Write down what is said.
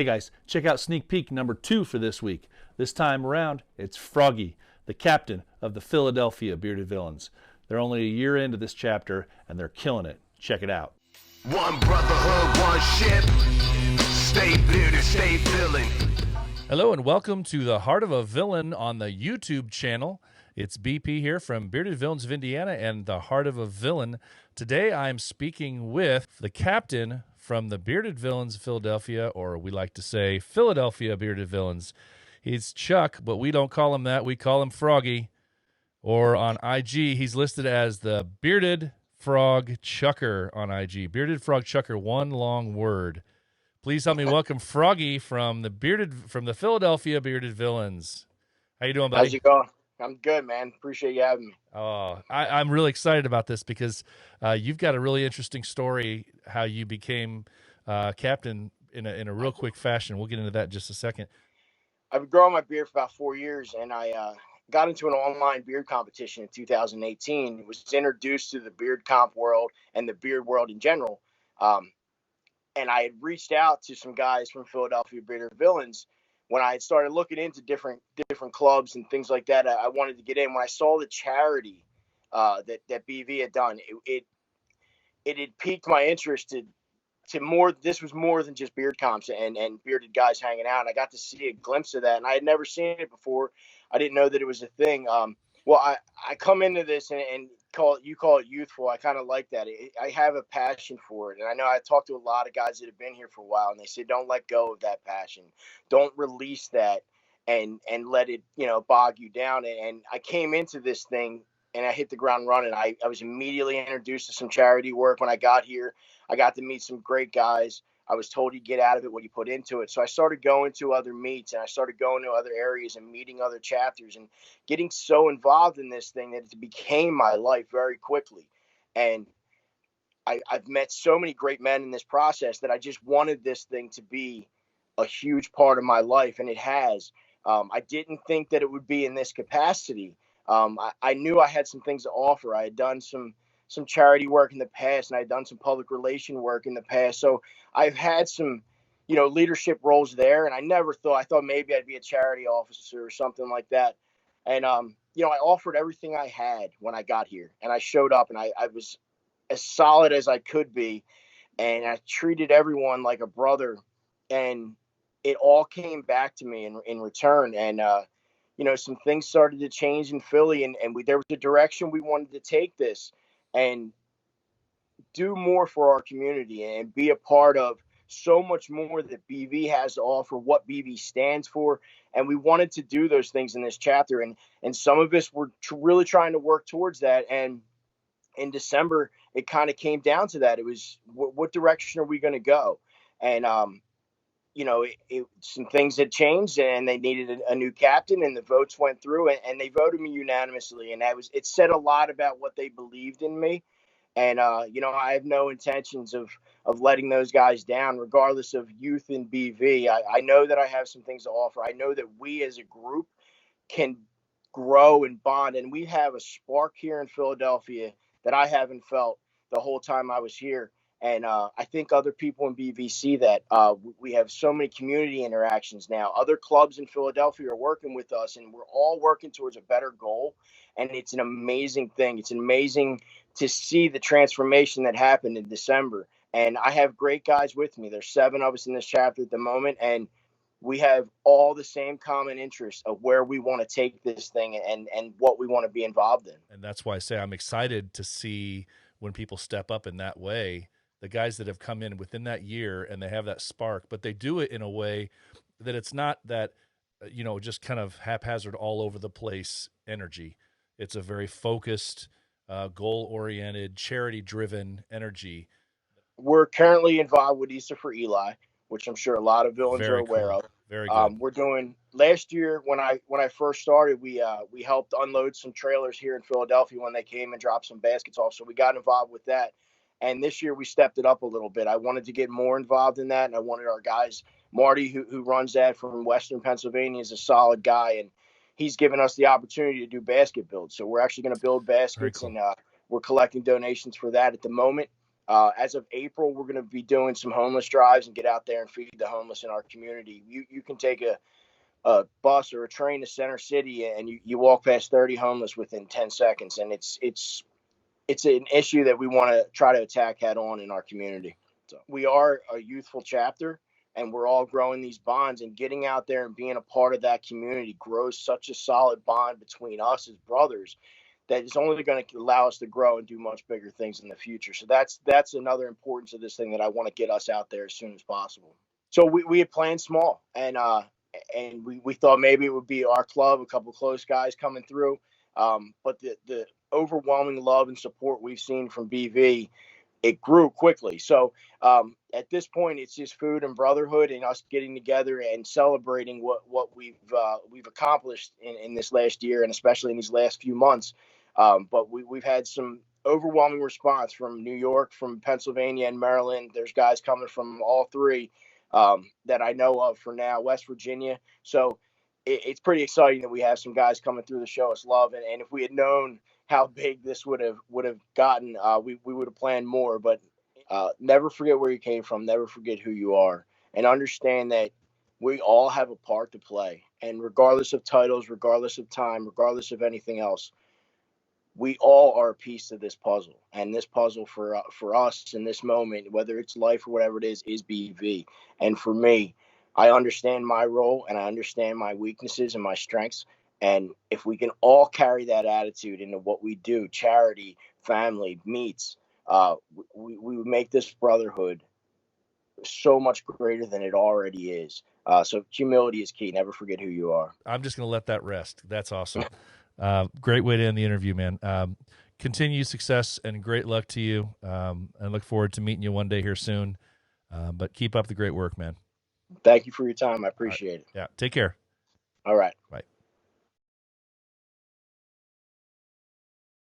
Hey guys, check out sneak peek number 2 for this week. This time around, it's Froggy, the captain of the Philadelphia Bearded Villains. They're only a year into this chapter, and they're killing it. Check it out. One brotherhood, one ship. Stay bearded, stay villain. Hello and welcome to the Heart of a Villain on the YouTube channel. It's BP here from Bearded Villains of Indiana and the Heart of a Villain. Today I'm speaking with the captain from the Bearded Villains of Philadelphia, or we like to say Philadelphia Bearded Villains. He's Chuck, but we don't call him that. We call him Froggy. Or on IG, he's listed as the Bearded Frog Chucker on IG. Bearded Frog Chucker, one long word. Please help me welcome Froggy from the Philadelphia Bearded Villains. How you doing, buddy? How's it going? I'm good, man. Appreciate you having me. Oh, I'm really excited about this because you've got a really interesting story how you became captain in a real quick fashion. We'll get into that in just a second. I've been growing my beard for about 4 years, and I got into an online beard competition in 2018. Was introduced to the beard comp world and the beard world in general. And I had reached out to some guys from Philadelphia Bearded Villains when I had started looking into different clubs and things like that. I wanted to get in. When I saw the charity that BV had done, it had piqued my interest to more. This was more than just beard comps and bearded guys hanging out. And I got to see a glimpse of that, and I had never seen it before. I didn't know that it was a thing. Well, I come into this and call it youthful. I kind of like that. I have a passion for it. And I know I talked to a lot of guys that have been here for a while, and they say, don't let go of that passion. Don't release that and let it, bog you down. And I came into this thing and I hit the ground running. I was immediately introduced to some charity work. When I got here, I got to meet some great guys. I was told you get out of it what you put into it. So I started going to other meets, and I started going to other areas and meeting other chapters and getting so involved in this thing that it became my life very quickly. And I've met so many great men in this process that I just wanted this thing to be a huge part of my life, and it has. I didn't think that it would be in this capacity. I knew I had some things to offer. I had done some charity work in the past, and I'd done some public relation work in the past. So I've had some, leadership roles there, and I thought maybe I'd be a charity officer or something like that. And, I offered everything I had when I got here, and I showed up, and I was as solid as I could be, and I treated everyone like a brother, and it all came back to me in return. And, some things started to change in Philly, and there was a direction we wanted to take this and do more for our community and be a part of so much more that BV has to offer, what BV stands for. And we wanted to do those things in this chapter. And some of us were really trying to work towards that. And in December, it kind of came down to that. It was, what direction are we going to go? And, some things had changed, and they needed a new captain, and the votes went through, and they voted me unanimously. And it said a lot about what they believed in me. And, I have no intentions of letting those guys down, regardless of youth and BV. I know that I have some things to offer. I know that we as a group can grow and bond, and we have a spark here in Philadelphia that I haven't felt the whole time I was here. And I think other people in BV see that. We have so many community interactions now. Other clubs in Philadelphia are working with us, and we're all working towards a better goal. And it's an amazing thing. It's amazing to see the transformation that happened in December. And I have great guys with me. There's 7 of us in this chapter at the moment, and we have all the same common interests of where we want to take this thing and what we want to be involved in. And that's why I say I'm excited to see when people step up in that way. The guys that have come in within that year and they have that spark, but they do it in a way that it's not that, just kind of haphazard all over the place energy. It's a very focused, goal-oriented, charity-driven energy. We're currently involved with Easter for Eli, which I'm sure a lot of villains are aware of. Very good. We're doing last year when I first started, we helped unload some trailers here in Philadelphia when they came and dropped some baskets off. So we got involved with that. And this year we stepped it up a little bit. I wanted to get more involved in that, and I wanted our guys, Marty, who runs that from Western Pennsylvania, is a solid guy, and he's given us the opportunity to do basket builds. So we're actually going to build baskets, cool. And we're collecting donations for that at the moment. As of April, we're going to be doing some homeless drives and get out there and feed the homeless in our community. You can take a bus or a train to Center City, and you walk past 30 homeless within 10 seconds, and it's an issue that we want to try to attack head on in our community. So we are a youthful chapter, and we're all growing these bonds, and getting out there and being a part of that community grows such a solid bond between us as brothers that is only going to allow us to grow and do much bigger things in the future. So that's another importance of this thing that I want to get us out there as soon as possible. So we had planned small, and we thought maybe it would be our club, a couple close guys coming through. But the overwhelming love and support we've seen from BV, it grew quickly. So at this point, it's just food and brotherhood and us getting together and celebrating what we've accomplished in this last year, and especially in these last few months. But we've had some overwhelming response from New York, from Pennsylvania, and Maryland. There's guys coming from all three that I know of for now, West Virginia. So it's pretty exciting that we have some guys coming through to show us love. And if we had known how big this would have gotten, we would have planned more. But never forget where you came from. Never forget who you are, and understand that we all have a part to play. And regardless of titles, regardless of time, regardless of anything else, we all are a piece of this puzzle. And this puzzle for us in this moment, whether it's life or whatever it is BV. And for me, I understand my role, and I understand my weaknesses and my strengths. And if we can all carry that attitude into what we do, charity, family, meets, we would make this brotherhood so much greater than it already is. So humility is key. Never forget who you are. I'm just going to let that rest. That's awesome. Great way to end the interview, man. Continue success and great luck to you. I look forward to meeting you one day here soon. But keep up the great work, man. Thank you for your time. I appreciate it. Yeah. Take care. All right. Bye.